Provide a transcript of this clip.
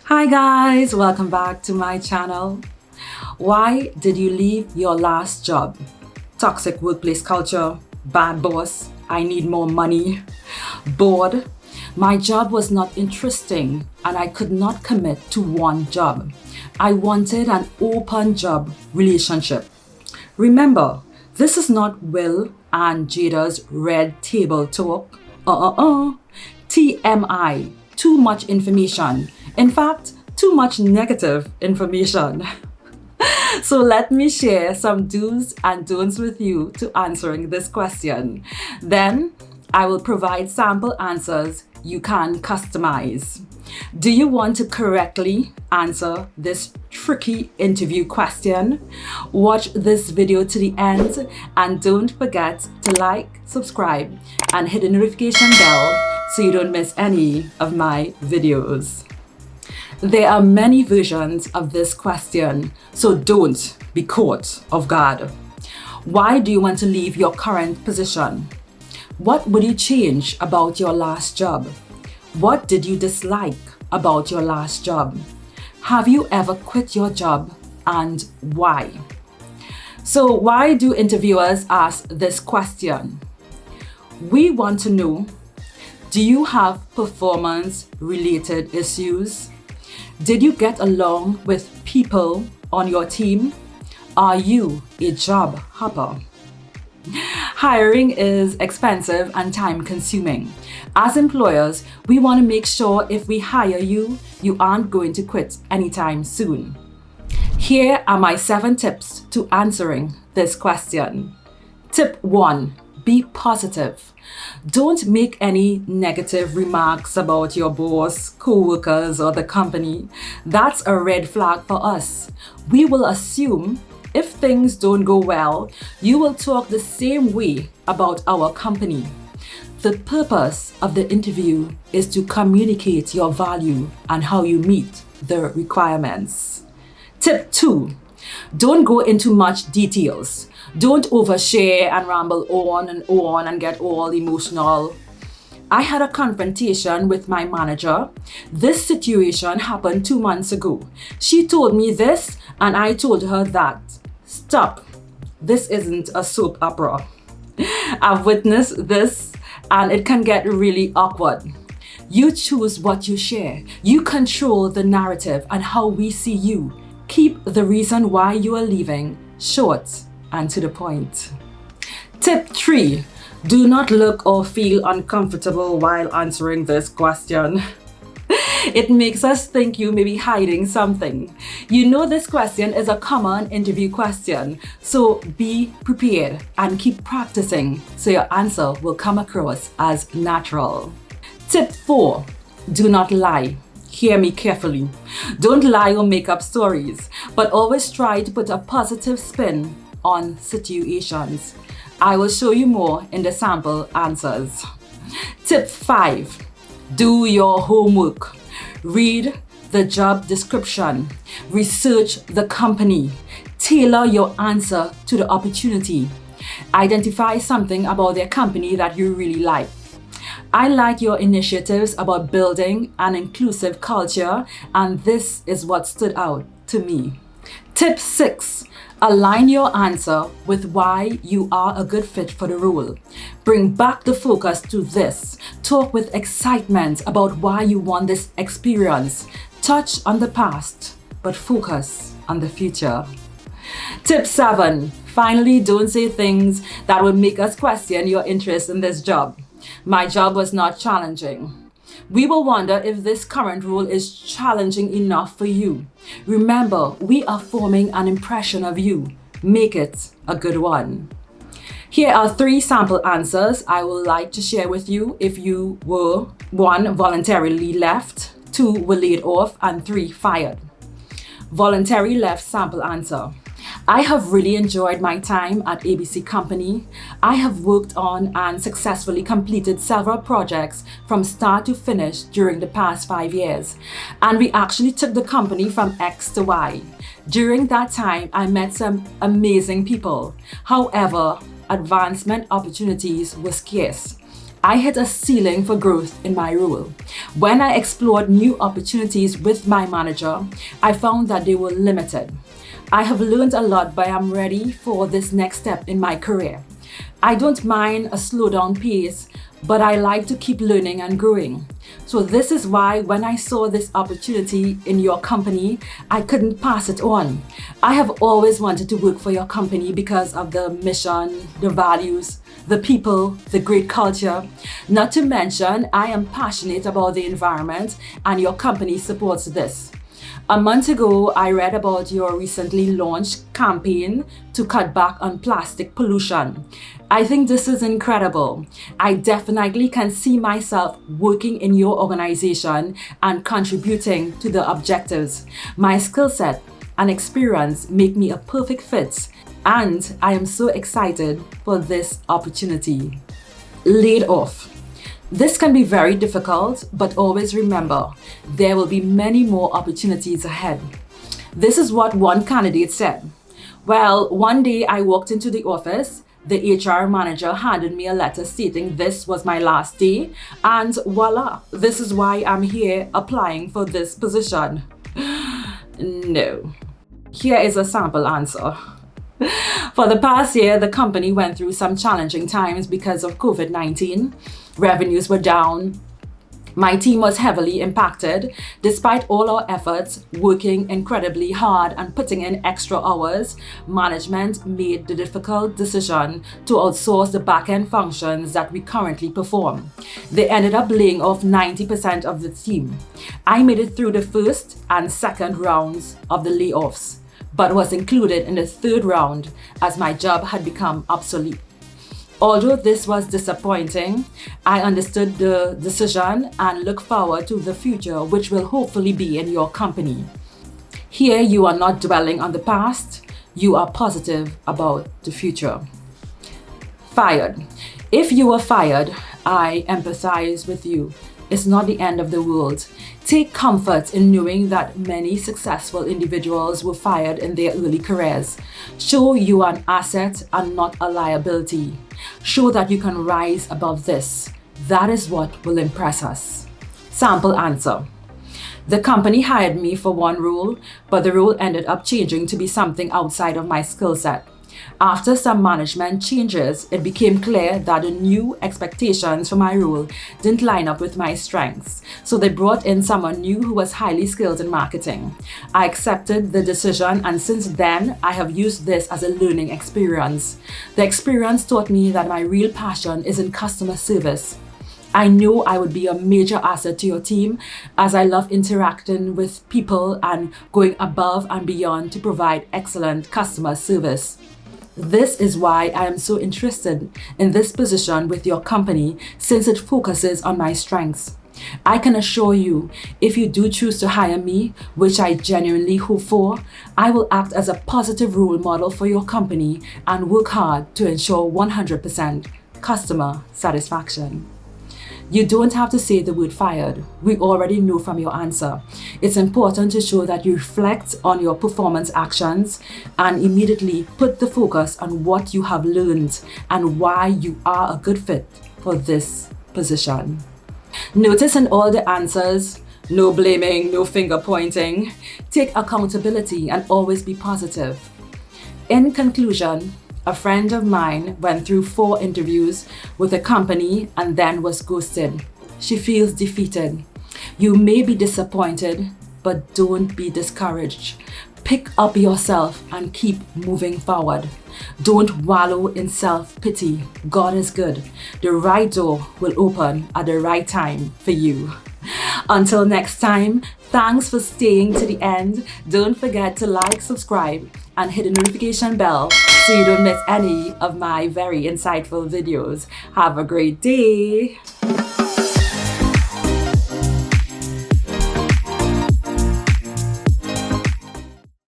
Hi guys, welcome back to my channel. Why did you leave your last job? Toxic workplace culture, bad boss, I need more money, bored. My job was not interesting and I could not commit to one job. I wanted an open job relationship. Remember, this is not Will and Jada's red table talk. TMI, too much information. In fact, too much negative information. So let me share some do's and don'ts with you to answering this question. Then I will provide sample answers you can customize. Do you want to correctly answer this tricky interview question? Watch this video to the end and don't forget to like, subscribe, and hit the notification bell so you don't miss any of my videos. There are many versions of this question, so don't be caught off guard. Why do you want to leave your current position? What would you change about your last job? What did you dislike about your last job? Have you ever quit your job and why? So why do interviewers ask this question? We want to know, do you have performance-related issues? Did you get along with people on your team? Are you a job hopper? Hiring is expensive and time consuming. As employers, we want to make sure if we hire you, you aren't going to quit anytime soon. Here are my 7 tips to answering this question. Tip 1. Be positive. Don't make any negative remarks about your boss, co-workers, or the company. That's a red flag for us. We will assume if things don't go well, you will talk the same way about our company. The purpose of the interview is to communicate your value and how you meet the requirements. Tip 2. Don't go into much details. Don't overshare and ramble on and get all emotional. I had a confrontation with my manager. This situation happened 2 months ago. She told me this and I told her that. Stop. This isn't a soap opera. I've witnessed this and it can get really awkward. You choose what you share. You control the narrative and how we see you. Keep the reason why you are leaving short and to the point. Tip 3. Do not look or feel uncomfortable while answering this question. It makes us think you may be hiding something. You know this question is a common interview question, so be prepared and keep practicing so your answer will come across as natural. Tip 4. Do not lie. Hear me carefully. Don't lie or make up stories, but always try to put a positive spin on situations. I will show you more in the sample answers. Tip 5. Do your homework. Read the job description. Research the company. Tailor your answer to the opportunity. Identify something about their company that you really like. I like your initiatives about building an inclusive culture, and this is what stood out to me. Tip 6. Align your answer with why you are a good fit for the role. Bring back the focus to this. Talk with excitement about why you want this experience. Touch on the past, but focus on the future. Tip 7. Finally, don't say things that will make us question your interest in this job. My job was not challenging. We will wonder if this current role is challenging enough for you. Remember, we are forming an impression of you. Make it a good one. Here are 3 sample answers I would like to share with you if you were 1. Voluntarily left, 2. Were laid off, and 3. Fired. Voluntary left sample answer. I have really enjoyed my time at ABC Company. I have worked on and successfully completed several projects from start to finish during the past 5 years. And we actually took the company from X to Y. During that time, I met some amazing people. However, advancement opportunities were scarce. I hit a ceiling for growth in my role. When I explored new opportunities with my manager, I found that they were limited. I have learned a lot, but I'm ready for this next step in my career. I don't mind a slow down pace, but I like to keep learning and growing. So this is why when I saw this opportunity in your company, I couldn't pass it on. I have always wanted to work for your company because of the mission, the values, the people, the great culture. Not to mention, I am passionate about the environment and your company supports this. A month ago, I read about your recently launched campaign to cut back on plastic pollution. I think this is incredible. I definitely can see myself working in your organization and contributing to the objectives. My skill set and experience make me a perfect fit, and I am so excited for this opportunity. Laid off. This can be very difficult, but always remember, there will be many more opportunities ahead. This is what one candidate said. Well, one day I walked into the office, the HR manager handed me a letter stating this was my last day, and voila, this is why I'm here applying for this position. No. Here is a sample answer. For the past year, the company went through some challenging times because of COVID-19. Revenues were down. My team was heavily impacted. Despite all our efforts, working incredibly hard and putting in extra hours, management made the difficult decision to outsource the back-end functions that we currently perform. They ended up laying off 90% of the team. I made it through the first and second rounds of the layoffs, but was included in the third round as my job had become obsolete. Although this was disappointing, I understood the decision and look forward to the future, which will hopefully be in your company. Here you are not dwelling on the past, you are positive about the future. Fired. If you were fired, I empathize with you. It's not the end of the world. Take comfort in knowing that many successful individuals were fired in their early careers. Show you are an asset and not a liability. Show that you can rise above this. That is what will impress us. Sample answer. The company hired me for one role, but the role ended up changing to be something outside of my skill set. After some management changes, it became clear that the new expectations for my role didn't line up with my strengths. So they brought in someone new who was highly skilled in marketing. I accepted the decision, and since then, I have used this as a learning experience. The experience taught me that my real passion is in customer service. I know I would be a major asset to your team as I love interacting with people and going above and beyond to provide excellent customer service. This is why I am so interested in this position with your company, since it focuses on my strengths. I can assure you, if you do choose to hire me, which I genuinely hope for, I will act as a positive role model for your company and work hard to ensure 100% customer satisfaction. You don't have to say the word fired. We already know from your answer. It's important to show that you reflect on your performance actions and immediately put the focus on what you have learned and why you are a good fit for this position. Notice in all the answers, no blaming, no finger pointing. Take accountability and always be positive. In conclusion, a friend of mine went through 4 interviews with a company and then was ghosted. She feels defeated. You may be disappointed, but don't be discouraged. Pick up yourself and keep moving forward. Don't wallow in self-pity. God is good. The right door will open at the right time for you. Until next time, thanks for staying to the end. Don't forget to like, subscribe, and hit the notification bell so you don't miss any of my very insightful videos. Have a great day.